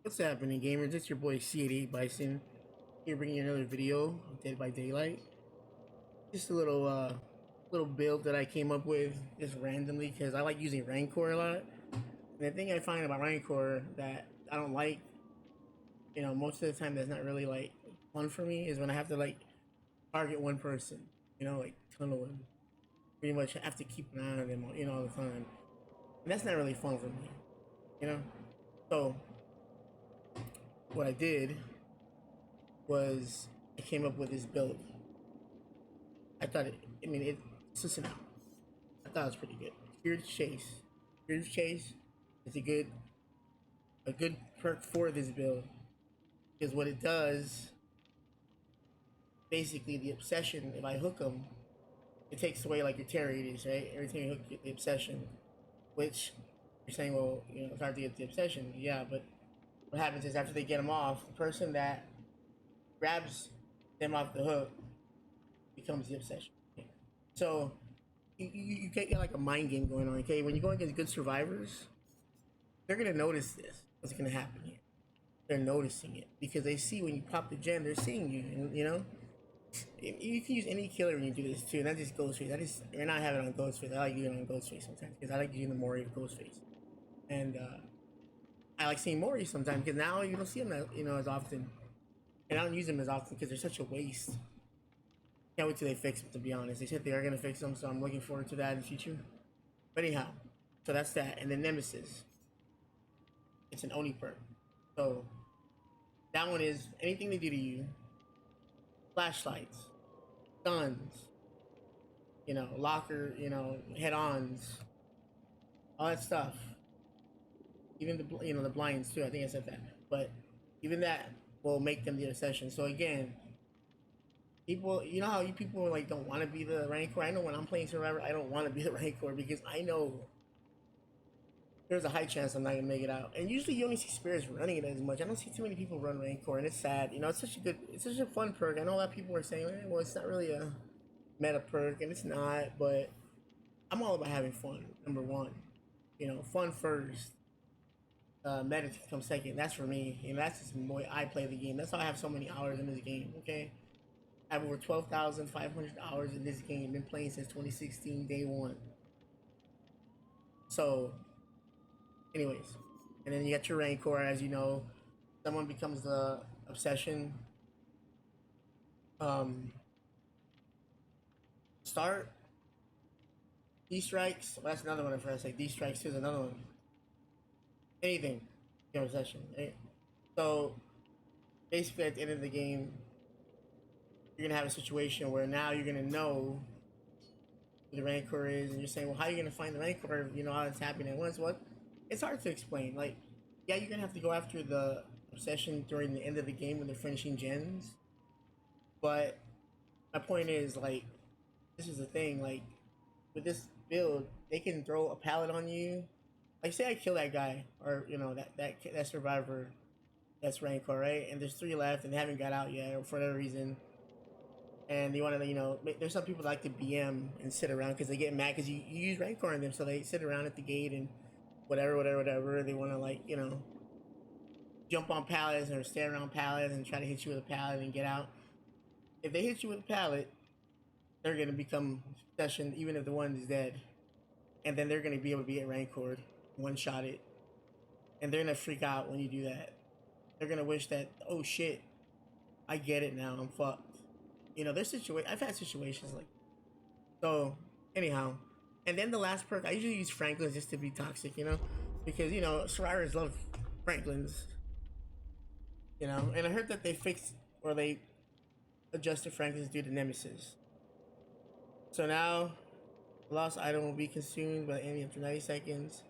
What's happening, gamers? It's your boy C88 Bison here, bringing you another video of Dead by Daylight. Just a little build that I came up with just randomly because I like using Rancor a lot. And the thing I find about Rancor that I don't like, most of the time that's not really like fun for me is when I have to like target one person, like tunnel him. Pretty much have to keep an eye on them, all the time. And that's not really fun for me, you know. So what I did was I came up with this build. I thought it. I mean, listen out. I thought it was pretty good. Fear's Chase. Fear's Chase is a good perk for this build because what it does, basically, the obsession. If I hook them, it takes away like your terror radius, right? Every time you hook the obsession, which you're saying, well, it's hard to get the obsession. Yeah, but what happens is after they get them off, the person that grabs them off the hook becomes the obsession. So you get like a mind game going on. Okay, when you go against good survivors, they're gonna notice this. What's gonna happen here? They're noticing it because they see when you pop the gem, they're seeing you. And, you can use any killer when you do this too. Not just Ghostface. You're not having it on Ghostface. I like using it on Ghostface sometimes because I like using the Mori of Ghostface, and I like seeing Mori sometimes because now you don't see them as often, and I don't use them as often because they're such a waste. Can't wait till they fix them. To be honest, they said they are gonna fix them, so I'm looking forward to that in the future. But anyhow, so that's that. And then Nemesis, it's an Oni perk. So that one is anything they do to you, flashlights, guns, locker, head-ons, all that stuff. Even the blinds too. I think I said that, but even that will make them the obsession. So again, people, you know how you people like don't want to be the Rancor. I know when I'm playing Survivor, I don't want to be the Rancor because I know there's a high chance I'm not gonna make it out. And usually you only see spirits running it as much. I don't see too many people run Rancor, and it's sad. It's such a fun perk. I know a lot of people are saying, well, it's not really a meta perk, and it's not. But I'm all about having fun. Number one, fun first. Meta comes second. That's for me, and that's just the way I play the game. That's why I have so many hours in this game. Okay, I have over 12,500 hours in this game. Been playing since 2016, day one. So anyways, and then you got your Rancor, as you know. Someone becomes the obsession. Um, Start D strikes. Well, that's another one. I forgot to say D strikes too is another one. Anything, your obsession. Right? So basically, at the end of the game, you're gonna have a situation where now you're gonna know who the Rancor is, and you're saying, well, how are you gonna find the Rancor? All that's happening at once. What? It's hard to explain. Like, yeah, you're gonna have to go after the obsession during the end of the game when they're finishing gens. But my point is, like, this is the thing. Like, with this build, they can throw a pallet on you. Like, say I kill that guy, or that survivor, that's Rancor, right? And there's three left, and they haven't got out yet, or for whatever reason. And they want to, there's some people that like to BM and sit around because they get mad because you use Rancor on them, so they sit around at the gate and whatever. They want to jump on pallets or stand around pallets and try to hit you with a pallet and get out. If they hit you with a pallet, they're gonna become session even if the one is dead, and then they're gonna be able to be at Rancor, one shot it, and they're gonna freak out when you do that. They're gonna wish that, oh shit, I get it now, I'm fucked. There's I've had situations like so. Anyhow, and then the last perk I usually use Franklin's just to be toxic, because survivors love Franklin's, and I heard that they fixed or they adjusted Franklin's due to Nemesis. So now, lost item will be consumed by the enemy after 90 seconds.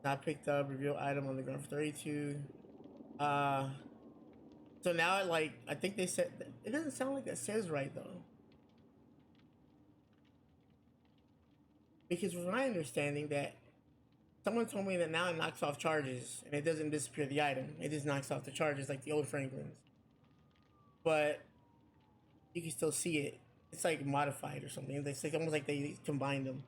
Not picked up. Reveal item on the ground for 32. Uh, so now, I think they said it doesn't sound like that says right though. Because from my understanding, that someone told me that now it knocks off charges and it doesn't disappear the item. It just knocks off the charges like the old Franklin's. But you can still see it. It's like modified or something. It's like almost like they combined them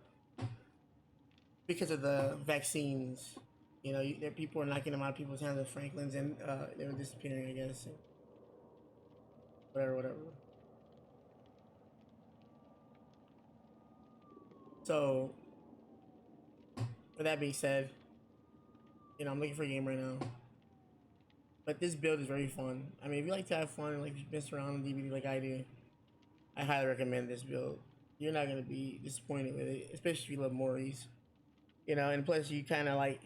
because of the vaccines. You know, there people are knocking them out of people's hands with Franklins, and they were disappearing, I guess. And whatever, whatever. So, with that being said, you know, I'm looking for a game right now. But this build is very fun. I mean, if you like to have fun and like mess around on DVD like I do, I highly recommend this build. You're not gonna be disappointed with it, especially if you love Maury's. You know, and plus you kind of like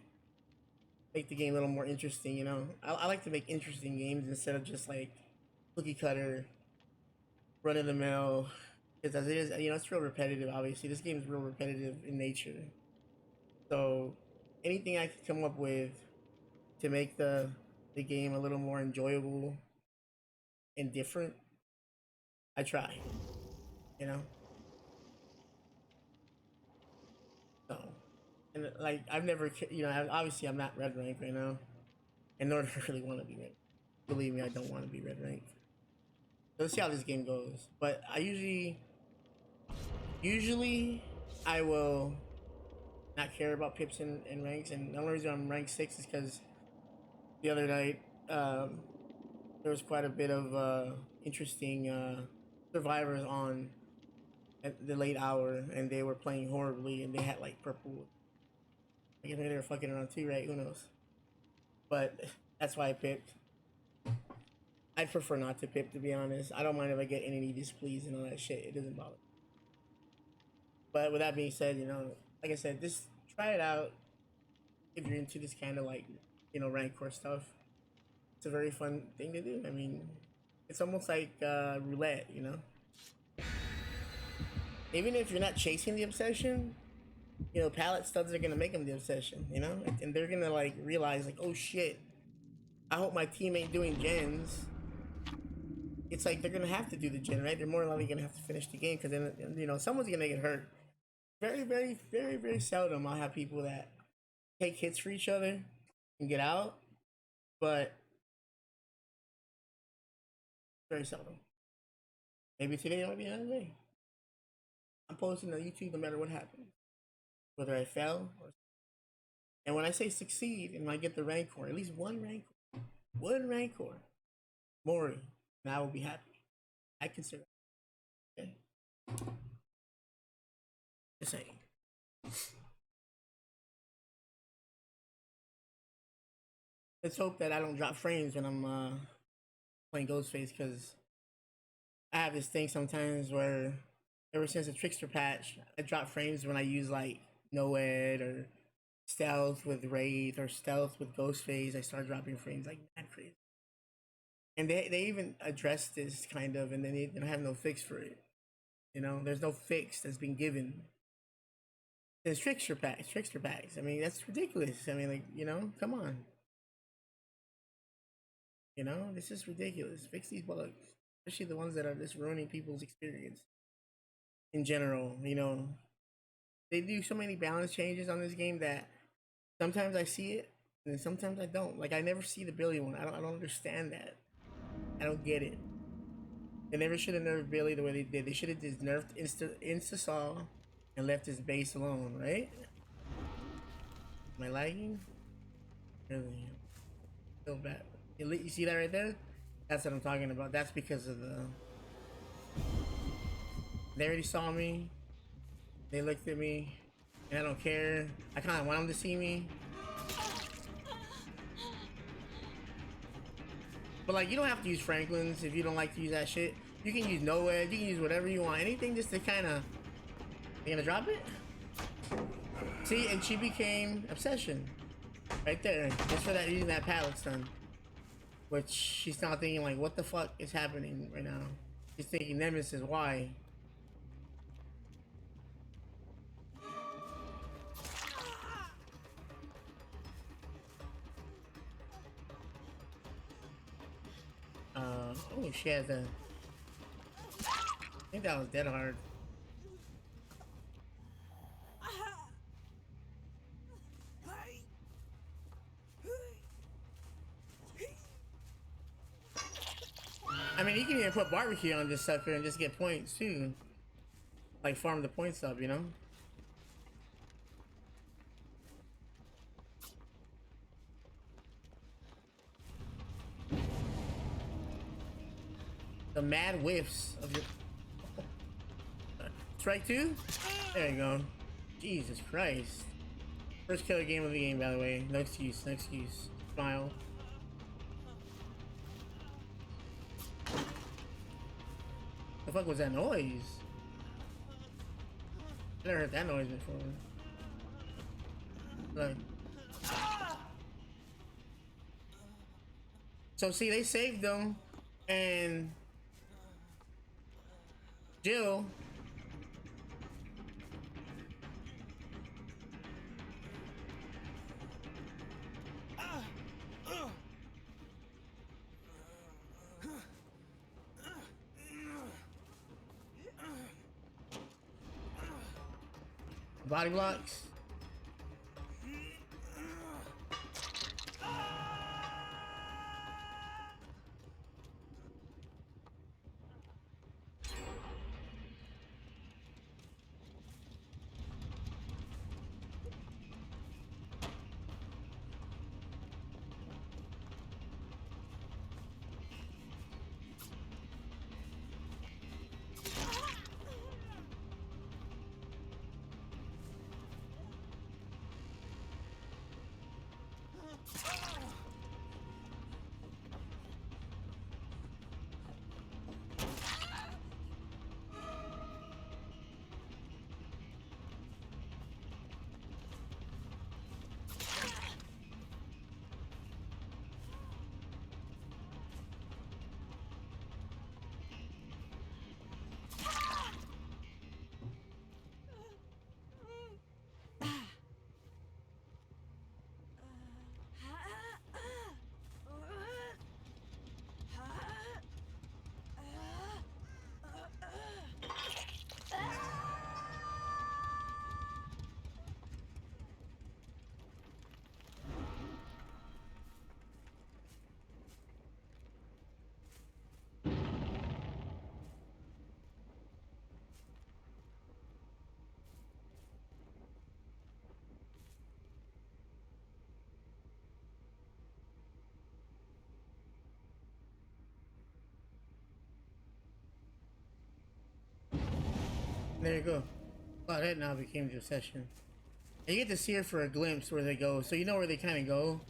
make the game a little more interesting. You know, I like to make interesting games instead of just like cookie cutter, run of the mill. Because as it is, you know, it's real repetitive. Obviously, this game is real repetitive in nature. So anything I could come up with to make the game a little more enjoyable and different, I try. You know, so and like I've never, you know, obviously I'm not red rank right now, and nor do I really want to be red. Believe me, I don't want to be red rank. So let's see how this game goes. But I usually I will not care about pips and ranks, and the only reason I'm rank 6 is because the other night there was quite a bit of interesting survivors on at the late hour, and they were playing horribly, and they had like purple. I guess they were fucking around too, right? Who knows? But that's why I picked. I'd prefer not to pip, to be honest. I don't mind if I get any displeased and all that shit. It doesn't bother. But with that being said, you know, like I said, just try it out if you're into this kind of like, you know, Rancor stuff. It's a very fun thing to do. I mean, it's almost like roulette, you know. Even if you're not chasing the obsession, you know, pallet studs are gonna make them the obsession, you know, and they're gonna like realize like, oh shit, I hope my team ain't doing gens. It's like they're gonna have to do the gen, right? They're more likely gonna have to finish the game because then you know someone's gonna get hurt. Very, very, very, very seldom I'll have people that take hits for each other and get out, but very seldom. Maybe today might be another day. I'm posting on YouTube no matter what happens, whether I fail or. And when I say succeed and I get the Rancor, at least one Rancor, Mori, and I will be happy. I consider. Okay, just saying. Let's hope that I don't drop frames when I'm playing Ghostface because I have this thing sometimes where ever since the Trickster patch, I drop frames when I use like Noed or stealth with Wraith or stealth with Ghostface. I start dropping frames like mad crazy. And they even addressed this kind of, and then they don't have no fix for it. You know, there's no fix that's been given. There's trickster packs. I mean, that's ridiculous. I mean, like, you know, come on. You know, this is ridiculous. Fix these bugs, especially the ones that are just ruining people's experience in general. You know, they do so many balance changes on this game that sometimes I see it and sometimes I don't. Like, I never see the Billy one. I don't understand that. I don't get it. They never should have nerfed Billy the way they did. They should have just nerfed Insta Saw and left his base alone, right? Am I lagging? Really? So bad. You see that right there? That's what I'm talking about. That's because of the. They already saw me. They looked at me, and I don't care. I kind of want them to see me. But like, you don't have to use Franklin's if you don't like to use that shit. You can use NOED. You can use whatever you want. Anything just to kind of. You gonna drop it? See, and she became Obsession. Right there. Just for that, using that pallet stun. Which she's now thinking like, what the fuck is happening right now? She's thinking Nemesis, why? Oh, she has a. I think that was dead hard. I mean, you can even put barbecue on this sucker and just get points too. Like farm the points up, you know? The mad whiffs of your strike two. There you go. Jesus Christ. First killer game of the game, by the way. No excuse. No excuse. Smile. The fuck was that noise? I never heard that noise before. Like, so see, they saved them, and Jill. Body blocks. There you go. Wow, that now became the obsession. And you get to see her for a glimpse where they go, so you know where they kind of go.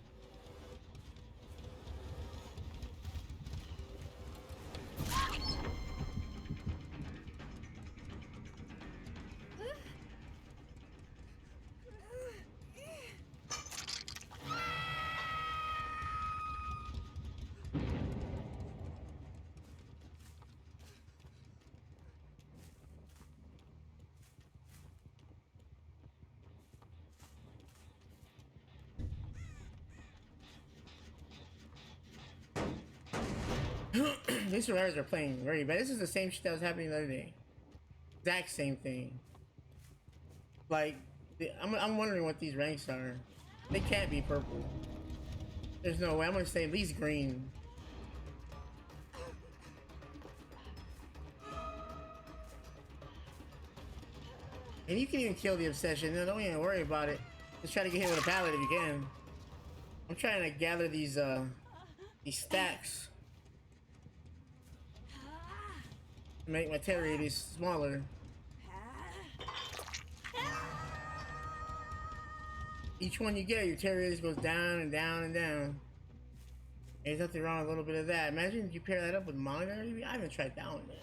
These survivors are playing very bad. This is the same shit that was happening the other day. Exact same thing. Like, I'm wondering what these ranks are. They can't be purple. There's no way. I'm gonna say at least green. And you can even kill the obsession. No, don't even worry about it. Just try to get hit with a pallet if you can. I'm trying to gather these stacks to make my terror radius smaller. Each one you get, your terror radius goes down and down and down. And there's nothing wrong with a little bit of that. Imagine if you pair that up with monitor. I haven't tried that one yet.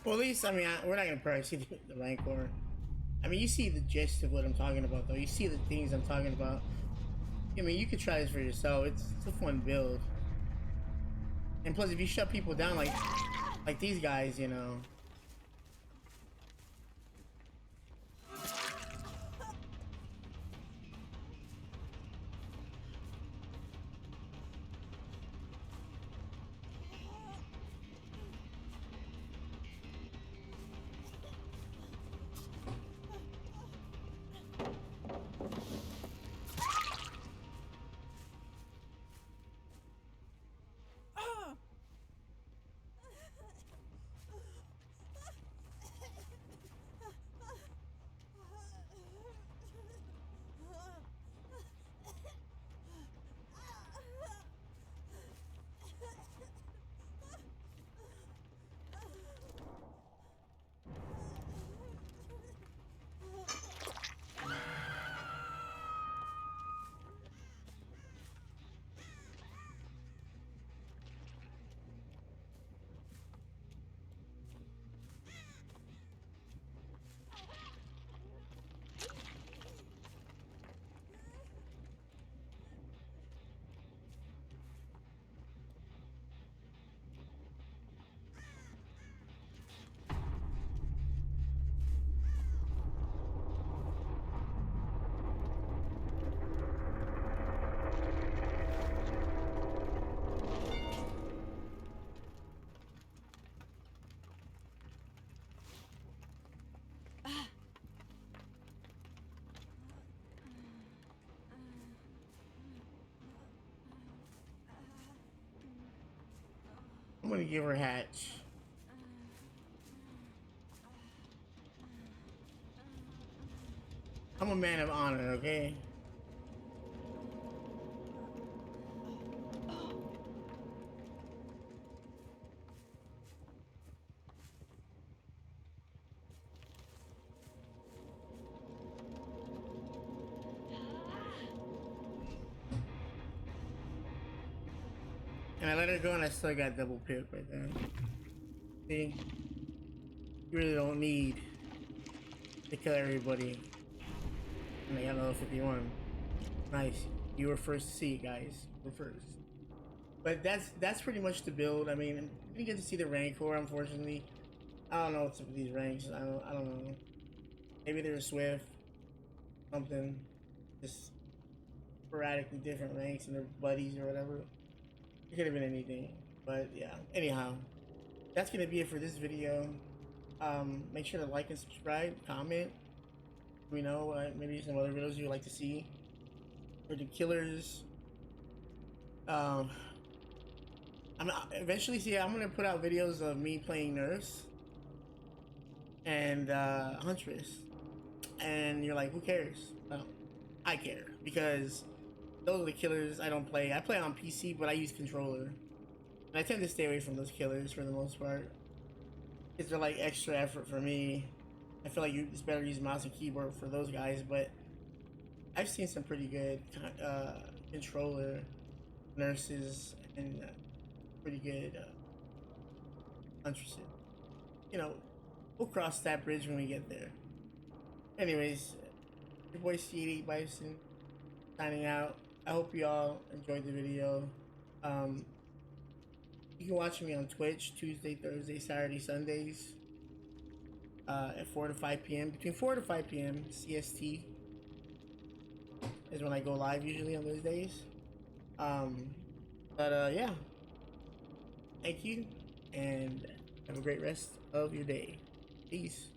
Well, at least, I mean, we're not gonna probably see the Rancor. I mean, you see the gist of what I'm talking about, though. You see the things I'm talking about. I mean, you could try this for yourself. It's a fun build. And plus, if you shut people down like these guys, you know. I'm gonna give her Hatch. I'm a man of honor, okay? And I let her go and I still got double pip right there. See? You really don't need to kill everybody. And I got level 51. Nice. You were first to see it, guys. You were first. But that's pretty much the build. I mean, we didn't get to see the Rancor, unfortunately. I don't know what's up with these ranks. I don't know. Maybe they're Swift, something. Just sporadically different ranks and their buddies or whatever. It could have been anything. But yeah. Anyhow, that's gonna be it for this video. Make sure to like and subscribe, comment. We know maybe some other videos you'd like to see. For the killers. I'm eventually see. I'm gonna put out videos of me playing nurse and huntress, and you're like, who cares? Well, I care because those are the killers I don't play. I play on PC, but I use controller, and I tend to stay away from those killers for the most part. Because they're like extra effort for me. I feel like it's better to use mouse and keyboard for those guys, but I've seen some pretty good controller nurses and pretty good huntresses. You know, we'll cross that bridge when we get there. Anyways, your boy C88 Bison signing out. I hope you all enjoyed the video. You can watch me on Twitch Tuesday, Thursday, Saturday, Sundays at 4 to 5 p.m. Between 4 to 5 p.m. CST is when I go live usually on those days. Yeah, thank you and have a great rest of your day. Peace.